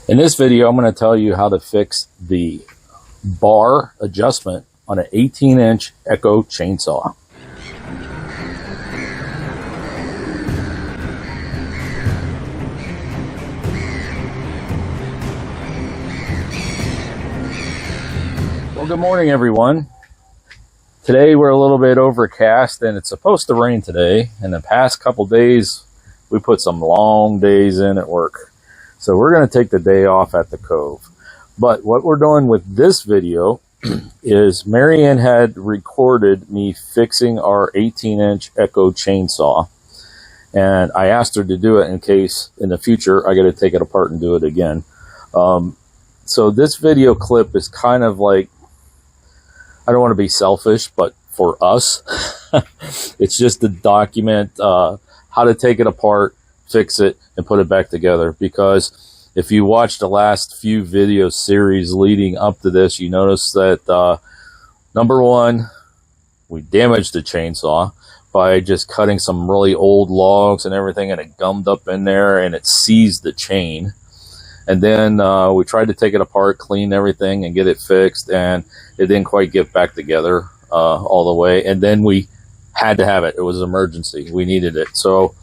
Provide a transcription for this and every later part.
In this video, I'm going to tell you how to fix the bar adjustment on an 18-inch Echo chainsaw. Well, good morning, everyone. Today we're a little bit overcast and it's supposed to rain today. In the past couple days, we put some long days in at work. So we're going to take the day off at the Cove. But what we're doing with this video is Marianne had recorded me fixing our 18-inch Echo chainsaw. And I asked her to do it in case in the future I got to take it apart and do it again. So this video clip is kind of like, I don't want to be selfish, but for us, it's just to document how to take it apart, fix it, and put it back together. Because if you watch the last few video series leading up to this, you notice that number one, we damaged the chainsaw by just cutting some really old logs and everything, and it gummed up in there and it seized the chain. And then we tried to take it apart, clean everything, and get it fixed, and it didn't quite get back together all the way. And then we had to have it. It was an emergency. We needed it. So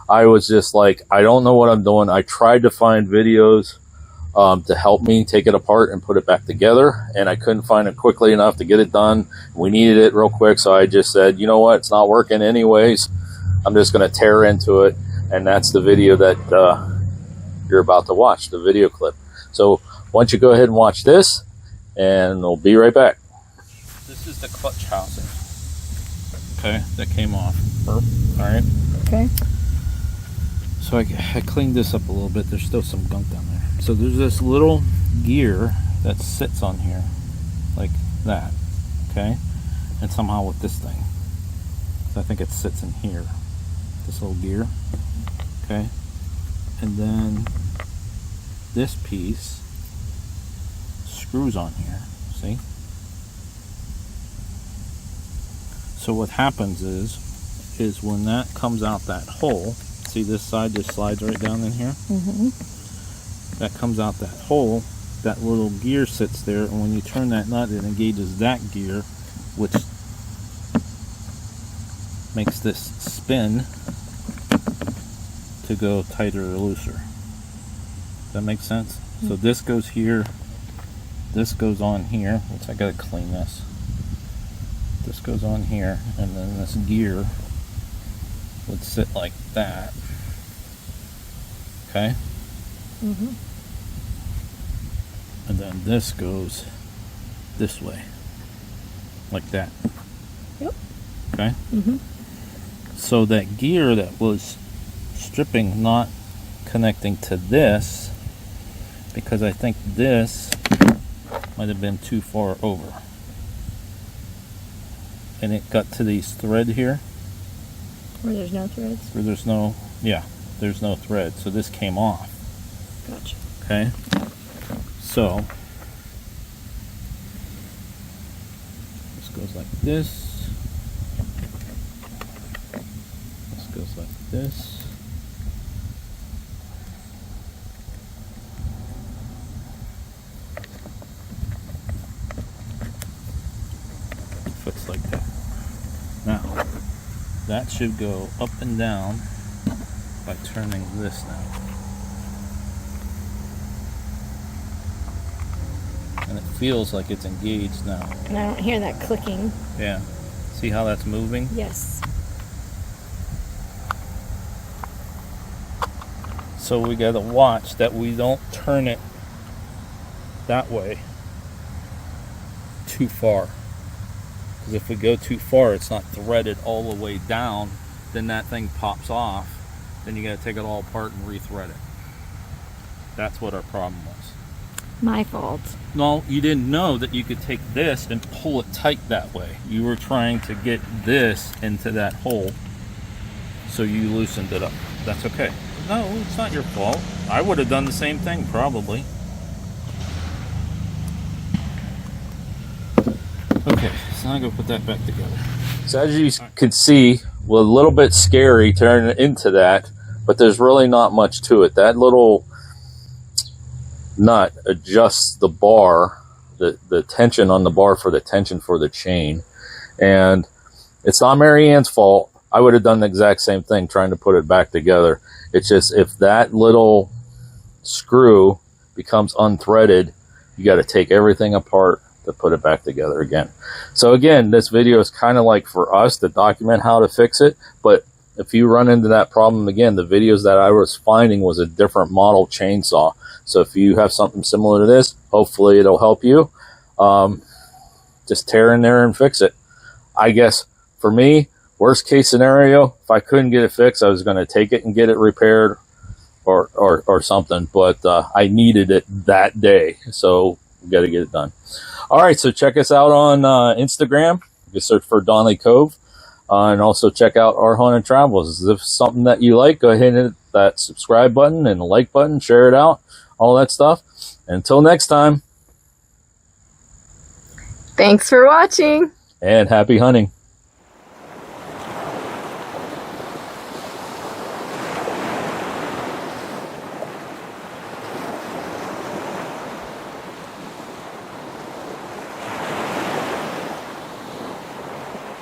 I was just like, I don't know what I'm doing. I tried to find videos to help me take it apart and put it back together, and I couldn't find it quickly enough to get it done. We needed it real quick, so I just said, you know what? It's not working anyways. I'm just going to tear into it, and that's the video that you're about to watch, the video clip. So why don't you go ahead and watch this, and we'll be right back. This is the clutch housing, okay, that came off. All right. Okay. So I cleaned this up a little bit. There's still some gunk down there. So there's this little gear that sits on here, like that, okay? And somehow with this thing, so I think it sits in here, this little gear, okay? And then this piece screws on here, see? So what happens is when that comes out that hole, see this side just slides right down in here? Mm-hmm. That comes out that hole, that little gear sits there, and when you turn that nut, it engages that gear, which makes this spin to go tighter or looser. Does that make sense? Mm-hmm. So this goes here, this goes on here, which I gotta clean this. This goes on here, and then this gear would sit like that. Okay? Mm-hmm. And then this goes this way. Like that. Yep. Okay? Mm-hmm. So that gear that was stripping, not connecting to this, because I think this might have been too far over. And it got to these thread here. Where there's no threads? Where there's no, yeah, there's no thread. So this came off. Gotcha. Okay. So this goes like this. This goes like this. Fits like that. Now, that should go up and down by turning this now. And it feels like it's engaged now. And I don't hear that clicking. Yeah. See how that's moving? Yes. So we gotta watch that we don't turn it that way too far. Because if we go too far, it's not threaded all the way down, then that thing pops off. Then you gotta take it all apart and re-thread it. That's what our problem was. My fault. No, you didn't know that you could take this and pull it tight that way. You were trying to get this into that hole, so you loosened it up. That's okay. No, it's not your fault. I would have done the same thing, probably. Okay, so now I'm gonna put that back together. So as you can see, well, a little bit scary turning into that, but there's really not much to it. That little nut adjusts the bar, the tension on the bar for the tension for the chain. And it's not Mary Ann's fault. I would have done the exact same thing trying to put it back together. It's just if that little screw becomes unthreaded, you got to take everything apart to put it back together again. So again, this video is kind of like for us to document how to fix it. But if you run into that problem again, the videos that I was finding was a different model chainsaw. So if you have something similar to this, hopefully it'll help you. Just tear in there and fix it. I guess for me, worst case scenario, if I couldn't get it fixed, I was going to take it and get it repaired or something. But I needed it that day, so we got to get it done. All right, so check us out on Instagram. You can search for Donley Cove. And also check out our Haunted Travels. If it's something that you like, go ahead and hit that subscribe button and the like button, share it out, all that stuff. Until next time. Thanks for watching. And happy hunting.